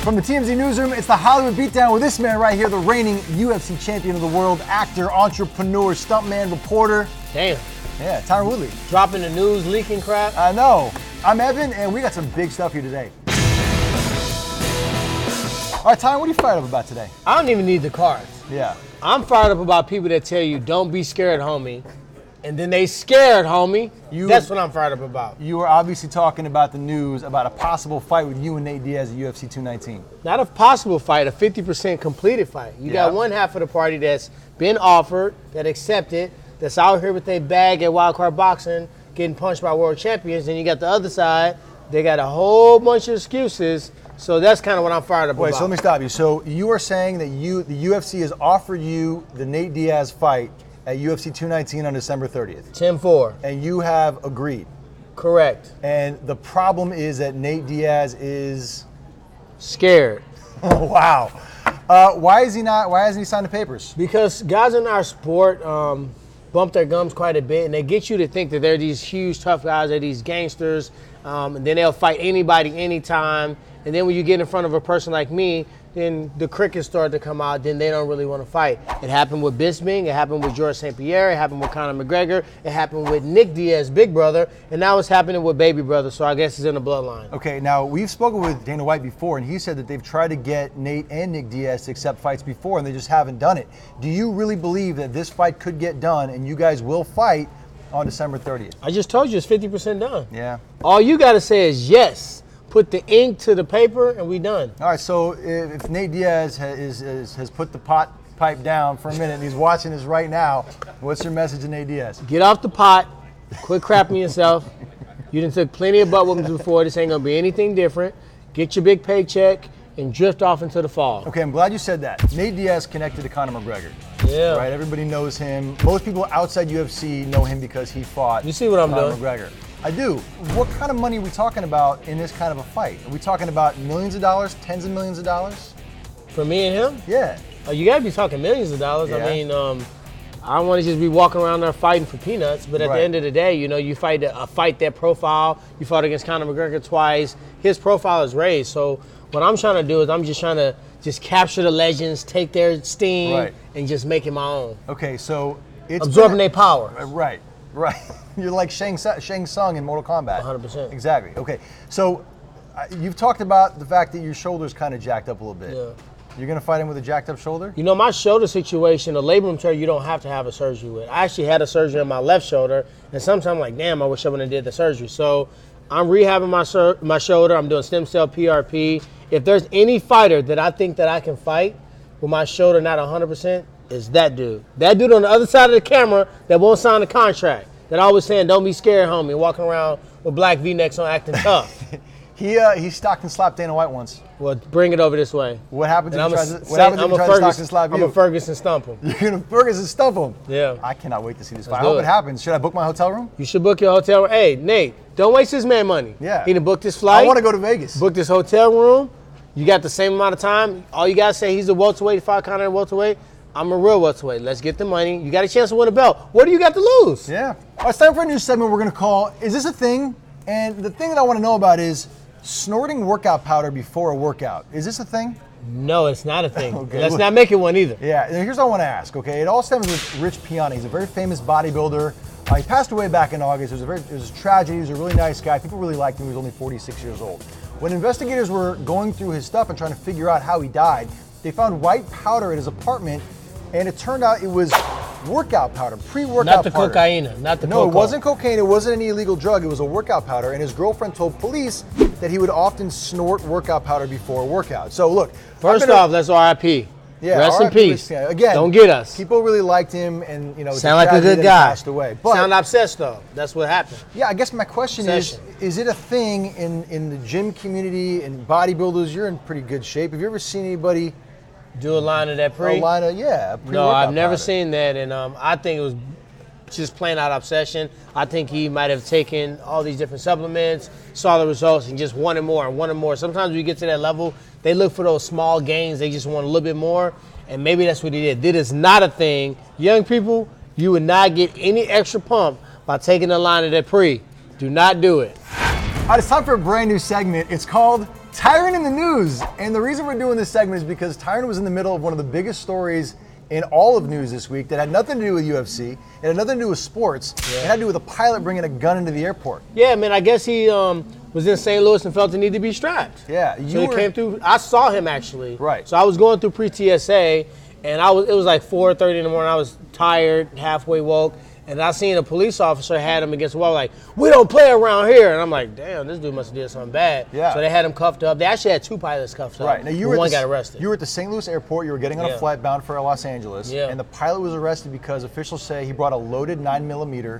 From the TMZ newsroom, it's the Hollywood Beatdown with this man right here, the reigning UFC champion of the world, actor, entrepreneur, stuntman, reporter. Damn. Yeah, Tyron Woodley. Dropping the news, leaking crap. I know. I'm Evan, and we got some big stuff here today. All right, Tyron, what are you fired up about today? I don't even need the cards. Yeah. I'm fired up about people that tell you, don't be scared, homie. And then they scared, homie. That's what I'm fired up about. You were obviously talking about the news about a possible fight with you and Nate Diaz at UFC 219. Not a possible fight, a 50% completed fight. You got one half of the party that's been offered, that accepted, that's out here with their bag at Wildcard Boxing, getting punched by world champions. And you got the other side, they got a whole bunch of excuses. So that's kind of what I'm fired up about. Wait, so let me stop you. So you are saying that the UFC has offered you the Nate Diaz fight at UFC 219 on December 30th. 10-4. And you have agreed. Correct. And the problem is that Nate Diaz is scared. Oh, wow. Why hasn't he signed the papers? Because guys in our sport bump their gums quite a bit, and they get you to think that they're these huge, tough guys, they're these gangsters, and then they'll fight anybody, anytime. And then when you get in front of a person like me, then the crickets start to come out, then they don't really want to fight. It happened with Bisping, it happened with George St. Pierre, it happened with Conor McGregor, it happened with Nick Diaz, big brother, and now it's happening with baby brother, so I guess it's in the bloodline. Okay, now we've spoken with Dana White before, and he said that they've tried to get Nate and Nick Diaz to accept fights before, and they just haven't done it. Do you really believe that this fight could get done, and you guys will fight on December 30th? I just told you it's 50% done. Yeah. All you got to say is yes. Put the ink to the paper, and we done. All right, so if Nate Diaz has put the pipe down for a minute and he's watching this right now, what's your message to Nate Diaz? Get off the pot. Quit crapping yourself. You done took plenty of butt whoopings before. This ain't going to be anything different. Get your big paycheck and drift off into the fall. Okay, I'm glad you said that. Nate Diaz connected to Conor McGregor. Yeah. Right, everybody knows him. Most people outside UFC know him because he fought You see what I'm Conor doing? McGregor. I do. What kind of money are we talking about in this kind of a fight? Are we talking about millions of dollars, tens of millions of dollars? For me and him? Yeah. Oh, you got to be talking millions of dollars. Yeah. I mean, I don't want to just be walking around there fighting for peanuts, but at the end of the day, you know, you fight a fight that profile. You fought against Conor McGregor twice. His profile is raised. So what I'm trying to do is I'm just trying to just capture the legends, take their steam, and just make it my own. Okay, so it's absorbing their power. Right. You're like Shang Tsung in Mortal Kombat. 100%. Exactly. Okay, so you've talked about the fact that your shoulder's kind of jacked up a little bit. Yeah. You're going to fight him with a jacked up shoulder? You know, my shoulder situation, a labrum tear, you don't have to have a surgery with. I actually had a surgery on my left shoulder, and sometimes I'm like, damn, I wish I wouldn't have did the surgery. So I'm rehabbing my shoulder. I'm doing stem cell PRP. If there's any fighter that I think that I can fight with my shoulder not 100%, is that dude. That dude on the other side of the camera that won't sign the contract. That always saying, don't be scared, homie, walking around with black V-necks on acting tough. He stocked and slapped Dana White once. Well, bring it over this way. What happens if he tries to stock and slap you? I'm a Ferguson stump him. You're going to Ferguson stump him? Yeah. I cannot wait to see this fight. I hope it happens. Should I book my hotel room? You should book your hotel room. Hey, Nate, don't waste this man money. Yeah. He done booked his flight. I want to go to Vegas. Book this hotel room. You got the same amount of time. All you got to say, he's a welterweight, fight Conor at welterweight. I'm a real welterweight. Let's get the money. You got a chance to win a belt. What do you got to lose? Yeah. All right, it's time for a new segment we're going to call, Is This a Thing? And the thing that I want to know about is snorting workout powder before a workout. Is this a thing? No, it's not a thing. Okay, Let's not make it one either. Yeah, and here's what I want to ask, okay? It all stems with Rich Piana. He's a very famous bodybuilder. He passed away back in August. It was a tragedy. He was a really nice guy. People really liked him. He was only 46 years old. When investigators were going through his stuff and trying to figure out how he died, they found white powder at his apartment, and it turned out it was workout powder, pre-workout powder. Not the cocaine, not the No, cocaine. it wasn't cocaine. It wasn't any illegal drug. It was a workout powder, and his girlfriend told police that he would often snort workout powder before a workout. So look. First off, let's RIP. Yeah, Rest in peace. Again, don't get us. People really liked him, and sound like a good guy. Passed away. But, sound obsessed though. That's what happened. Yeah, I guess my question is it a thing in the gym community and bodybuilders? You're in pretty good shape. Have you ever seen anybody do a line of that pre? A line of No, I've never seen that, and I think it was just plain out obsession. I think he might have taken all these different supplements, saw the results, and just wanted more and wanted more. Sometimes when you get to that level, they look for those small gains. They just want a little bit more, and maybe that's what he did. This is not a thing. Young people, you would not get any extra pump by taking a line of that pre. Do not do it. All right, it's time for a brand new segment. It's called Tyron in the news. And the reason we're doing this segment is because Tyron was in the middle of one of the biggest stories in all of news this week that had nothing to do with UFC. It had nothing to do with sports. Yeah. It had to do with a pilot bringing a gun into the airport. Yeah, man, I guess he was in St. Louis and felt the need to be strapped. Yeah. So he came through. I saw him, actually. Right. So I was going through pre-TSA, and it was like 4:30 in the morning. I was tired, halfway woke. And I seen a police officer had him against the wall, like, we don't play around here. And I'm like, damn, this dude must have did something bad. Yeah. So they had him cuffed up. They actually had 2 pilots cuffed up. Right. Now one got arrested. You were at the St. Louis airport. You were getting on a flight bound for Los Angeles. Yeah. And the pilot was arrested because officials say he brought a loaded 9mm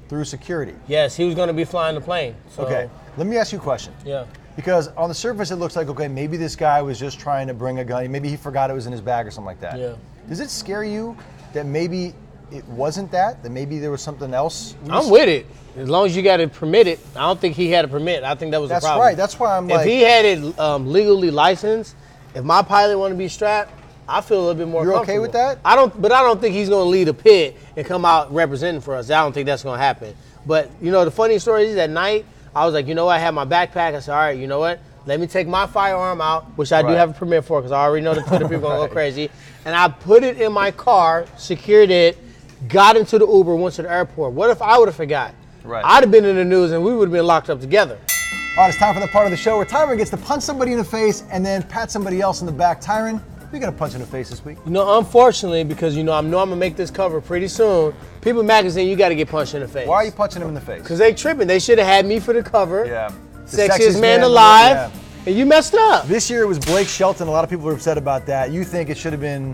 through security. Yes, he was going to be flying the plane. So. Okay. Let me ask you a question. Yeah. Because on the surface, it looks like, okay, maybe this guy was just trying to bring a gun. Maybe he forgot it was in his bag or something like that. Yeah. Does it scare you that maybe it wasn't that maybe there was something else? I'm with it. As long as you got it permitted. I don't think he had a permit. I think that was the problem. That's right. That's why I'm like. If he had it legally licensed, if my pilot wanted to be strapped, I feel a little bit more comfortable. You're okay with that? I don't think he's going to lead a pit and come out representing for us. I don't think that's going to happen. But, you know, the funny story is that night, I was like, you know what? I had my backpack. I said, all right, you know what? Let me take my firearm out, which I do have a permit for because I already know the Twitter people are going to go crazy. And I put it in my car, secured it, got into the Uber, went to the airport. What if I would have forgot? Right. I'd have been in the news and we would have been locked up together. All right, it's time for the part of the show where Tyron gets to punch somebody in the face and then pat somebody else in the back. Tyron, who you gonna punch in the face this week? You know, unfortunately, because I know I'm gonna make this cover pretty soon, People Magazine, you gotta get punched in the face. Why are you punching him in the face? Because they tripping. They should have had me for the cover. Yeah. Sexiest man alive. Yeah. And you messed up. This year it was Blake Shelton. A lot of people were upset about that. You think it should have been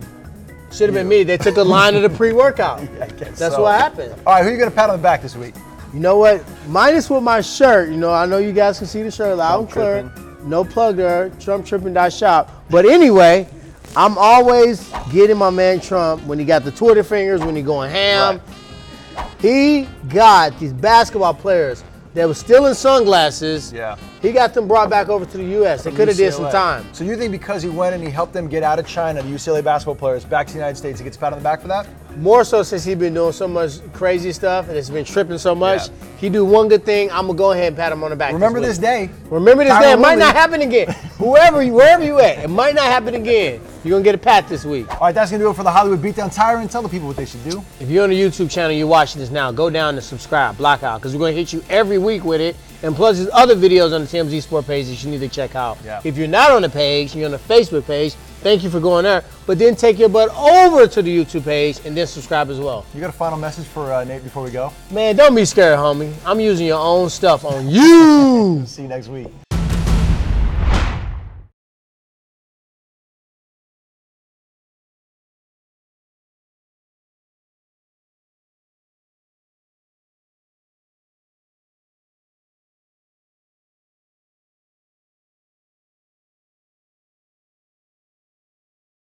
me. They took a line of the pre-workout. Yeah, I guess That's so. what happened. All right, who are you going to pat on the back this week? You know what? Minus with my shirt. You know, I know you guys can see the shirt loud and clear. No plug there. TrumpTripping.shop. But anyway, I'm always getting my man Trump when he got the Twitter fingers, when he going ham. Right. He got these basketball players that was still in sunglasses. Yeah. He got them brought back over to the U.S. They could have did some time. So you think because he went and he helped them get out of China, the UCLA basketball players, back to the United States, he gets a pat on the back for that? More so since he's been doing so much crazy stuff and it's been tripping so much. Yeah. He do one good thing, I'm going to go ahead and pat him on the back. Remember this day. Remember this day. It might not happen again. Wherever you at, it might not happen again. You're going to get a pat this week. All right, that's going to do it for the Hollywood Beatdown. Tyron, tell the people what they should do. If you're on the YouTube channel, you're watching this now, go down and subscribe, block out, because we're going to hit you every week with it. And plus, there's other videos on the TMZ Sports page that you need to check out. Yeah. If you're not on the page, you're on the Facebook page, thank you for going there. But then take your butt over to the YouTube page and then subscribe as well. You got a final message for Nate before we go? Man, don't be scared, homie. I'm using your own stuff on you. See you next week.